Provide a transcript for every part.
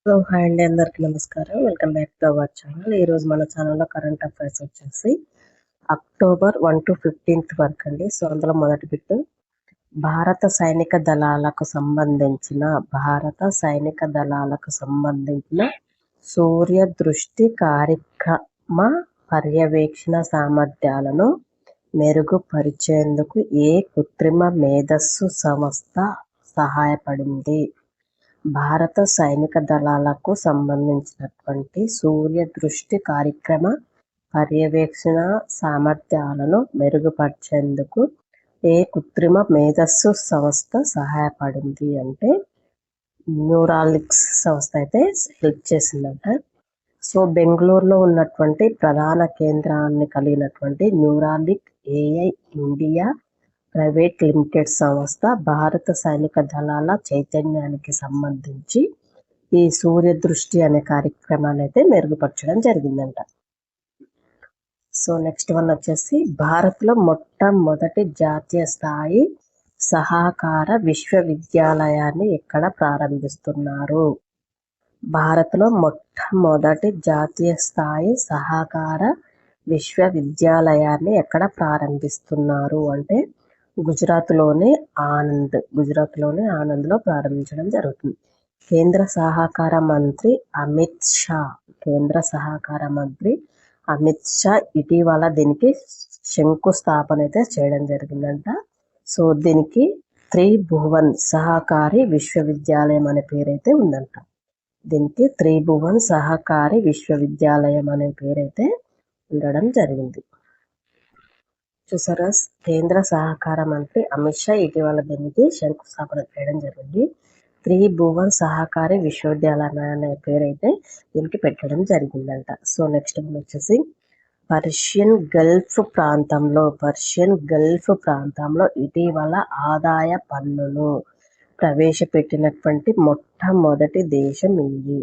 Hi అండి, అందరికీ నమస్కారం. Welcome back to our channel. ఈరోజు మన ఛానల్లో కరెంట్ అఫైర్స్ వచ్చేసి అక్టోబర్ 1 to 15 వరకు అండి. సో అందులో మొదటి బిట్, భారత సైనిక దళాలకు సంబంధించిన సూర్య దృష్టి కార్యక్రమ పర్యవేక్షణ సామర్థ్యాలను మెరుగుపరిచేందుకు ఏ కృత్రిమ మేధస్సు సంస్థ సహాయపడింది? భారత సైనిక దళాలకు సంబంధించినటువంటి సూర్య దృష్టి కార్యక్రమ పర్యవేక్షణ సామర్థ్యాలను మెరుగుపరిచేందుకు ఏ కృత్రిమ మేధస్సు సంస్థ సహాయపడింది అంటే న్యూరాలిక్స్ సంస్థ అయితే హెల్ప్ చేసిందంట. సో బెంగళూరులో ఉన్నటువంటి ప్రధాన కేంద్రాన్ని కలిగినటువంటి న్యూరాలిక్ ఏఐ ఇండియా ప్రైవేట్ లిమిటెడ్ సంస్థ భారత సైనిక దళాల చైతన్యానికి సంబంధించి ఈ సూర్య దృష్టి అనే కార్యక్రమాన్ని అయితే మెరుగుపరచడం జరిగిందంట. సో నెక్స్ట్ వన్ వచ్చేసి, భారత్లో మొట్టమొదటి జాతీయ స్థాయి సహకార విశ్వవిద్యాలయాన్ని ఎక్కడ ప్రారంభిస్తున్నారు? భారత్లో మొట్టమొదటి జాతీయ స్థాయి సహకార విశ్వవిద్యాలయాన్ని ఎక్కడ ప్రారంభిస్తున్నారు అంటే గుజరాత్లోని ఆనంద్లో ప్రారంభించడం జరుగుతుంది. కేంద్ర సహకార మంత్రి అమిత్ షా ఇటీవల దీనికి శంకుస్థాపన అయితే చేయడం జరిగిందంట. సో దీనికి త్రిభువన్ సహకారి విశ్వవిద్యాలయం అనే పేరైతే ఉందంట. ఉండడం జరిగింది. చూసారా, కేంద్ర సహకార మంత్రి అమిత్ షా ఇటీవల దీనికి శంకుస్థాపన చేయడం జరిగింది. త్రిభువన్ సహకారి విశ్వవిద్యాలయం అనే పేరైతే దీనికి పెట్టడం జరిగిందంట. సో నెక్స్ట్ వచ్చేసి, పర్షియన్ గల్ఫ్ ప్రాంతంలో ఇటీవల ఆదాయ పన్నును ప్రవేశపెట్టినటువంటి మొట్టమొదటి దేశం ఏది?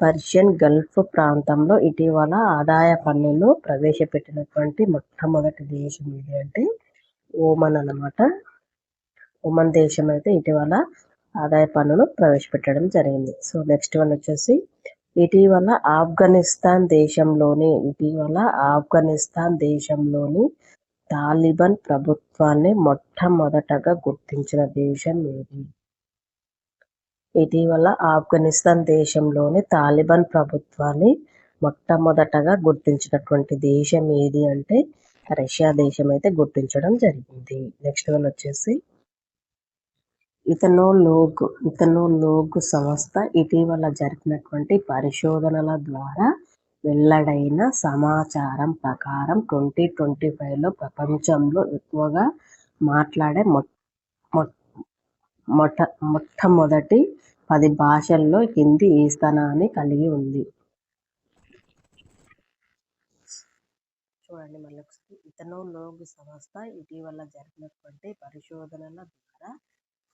పర్షియన్ గల్ఫ్ ప్రాంతంలో ఇటీవల ఆదాయ పన్నును ప్రవేశపెట్టినటువంటి మొట్టమొదటి దేశం ఏది అంటే ఓమన్ అన్నమాట. ఓమన్ దేశం అయితే ఇటీవల ఆదాయ పన్నును ప్రవేశపెట్టడం జరిగింది. సో నెక్స్ట్ వన్ వచ్చేసి, ఇటీవల ఆఫ్ఘనిస్తాన్ దేశంలోని తాలిబాన్ ప్రభుత్వాన్ని మొట్టమొదటగా గుర్తించిన దేశం ఏది? ఇటీవల ఆఫ్ఘనిస్తాన్ దేశంలోని తాలిబాన్ ప్రభుత్వాన్ని మొట్టమొదటగా గుర్తించినటువంటి దేశం ఏది అంటే రష్యా దేశం అయితే గుర్తించడం జరిగింది. నెక్స్ట్ వన్ వచ్చేసి, ఇథనోలోగ్ సంస్థ ఇటీవల జరిపినటువంటి పరిశోధనల ద్వారా వెల్లడైన సమాచారం ప్రకారం 2025లో ప్రపంచంలో ఎక్కువగా మాట్లాడే మొట్టమొదటి 10 భాషల్లో హిందీ ఏ స్థానాన్ని కలిగి ఉంది? చూడండి మళ్ళీ ఒకసారి, ఇథనోలోగ్ సంస్థ ఇటీవల జరిపినటువంటి పరిశోధనల ద్వారా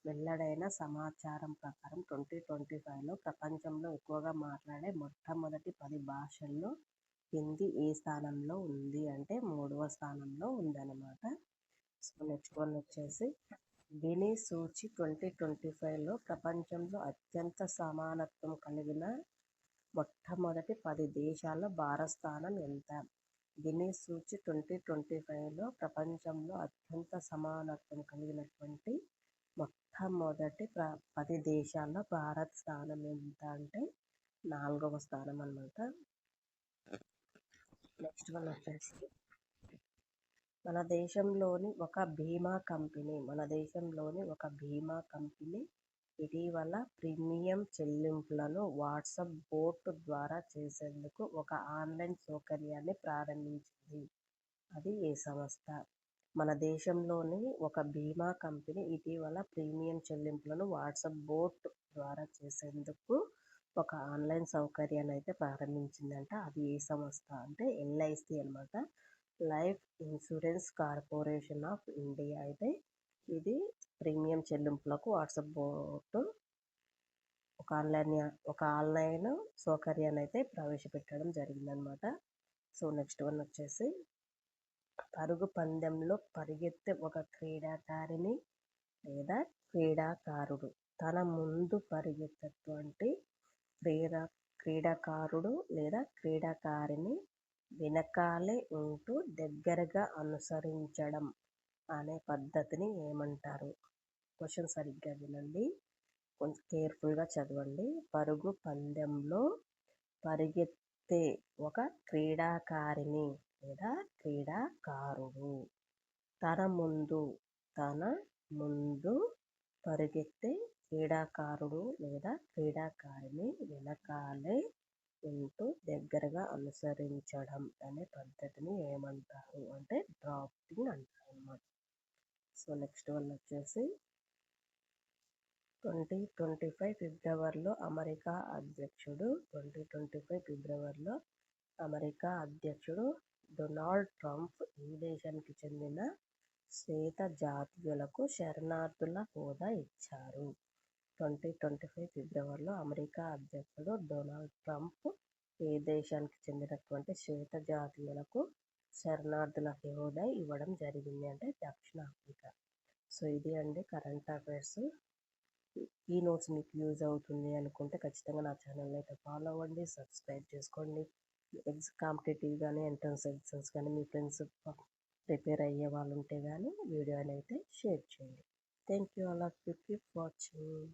వెల్లడైన సమాచారం ప్రకారం 2025లో ప్రపంచంలో ఎక్కువగా మాట్లాడే మొట్టమొదటి 10 భాషల్లో హిందీ ఏ స్థానంలో ఉంది అంటే 3వ స్థానంలో ఉందన్నమాట. సో నెక్స్ట్ వన్ వచ్చేసి, గినీస్ సూచి 2025లో ప్రపంచంలో అత్యంత సమానత్వం కలిగిన మొట్టమొదటి 10 దేశాల్లో భారత స్థానం ఎంత? గినీస్ సూచి 2025లో ప్రపంచంలో అత్యంత సమానత్వం కలిగినటువంటి మొట్టమొదటి 10 దేశాల్లో భారత్ స్థానం ఎంత అంటే 4వ స్థానం అన్నమాట. నెక్స్ట్ వన్ వచ్చేసి, మన దేశంలోని ఒక బీమా కంపెనీ ఇటీవల ప్రీమియం చెల్లింపులను వాట్సాప్ బోట్ ద్వారా చేసేందుకు ఒక ఆన్లైన్ సౌకర్యాన్ని ప్రారంభించింది. అది ఏ సంస్థ? మన దేశంలోని ఒక బీమా కంపెనీ ఇటీవల ప్రీమియం చెల్లింపులను వాట్సాప్ బోట్ ద్వారా చేసేందుకు ఒక ఆన్లైన్ సౌకర్యాన్ని అయితే ప్రారంభించిందంట. అది ఏ సంస్థ అంటే ఎల్ఐసి అన్నమాట. Life insurance corporation of India అయితే ఇది ప్రీమియం చెల్లింపులకు వాట్సాప్ బోట్ ఒక ఆన్లైన్ సౌకర్యాన్ని అయితే ప్రవేశపెట్టడం జరిగిందనమాట. సో నెక్స్ట్ వన్ వచ్చేసి, పరుగు పందెంలో పరిగెత్తే ఒక క్రీడాకారిణి లేదా క్రీడాకారుడు తన ముందు పరిగెత్తేటువంటి క్రీడా క్రీడాకారుడు లేదా క్రీడాకారిణి వెనకాలే ఉంటూ దగ్గరగా అనుసరించడం అనే పద్ధతిని ఏమంటారు? క్వశ్చన్ సరిగ్గా వినండి, కొంచెం కేర్ఫుల్గా చదవండి. పరుగు పందెంలో పరిగెత్తే ఒక క్రీడాకారిణి లేదా క్రీడాకారుడు తన ముందు పరిగెత్తే క్రీడాకారుడు లేదా క్రీడాకారిణి వెనకాలే ఉంటూ దగ్గరగా అనుసరించడం అనే పద్ధతిని ఏమంటారు అంటే డ్రాఫ్టింగ్ అంటారు అన్నమాట. సో నెక్స్ట్ వన్ వచ్చేసి 2025 ఫిబ్రవరిలో అమెరికా అధ్యక్షుడు డొనాల్డ్ ట్రంప్ ఈ దేశానికి చెందిన శ్వేత జాతీయులకు శరణార్థుల హోదా ఇచ్చారు. 2025 ఫిబ్రవరిలో అమెరికా అధ్యక్షుడు డొనాల్డ్ ట్రంప్ ఏ దేశానికి చెందినటువంటి శ్వేత జాతీయులకు శరణార్థుల హోదా ఇవ్వడం జరిగింది అంటే దక్షిణాఫ్రికా. సో ఇది అండి కరెంట్ అఫైర్స్. ఈ నోట్స్ మీకు యూజ్ అవుతుంది అనుకుంటే ఖచ్చితంగా నా ఛానల్ అయితే ఫాలో అవ్వండి, సబ్స్క్రైబ్ చేసుకోండి. కాంపిటేటివ్ కానీ ఎంట్రన్స్ ఎగ్జామ్స్ కానీ మీ ఫ్రెండ్స్ ప్రిపేర్ అయ్యే వాళ్ళు ఉంటే కానీ వీడియోని అయితే షేర్ చేయండి. Thank you all of you. Keep watching.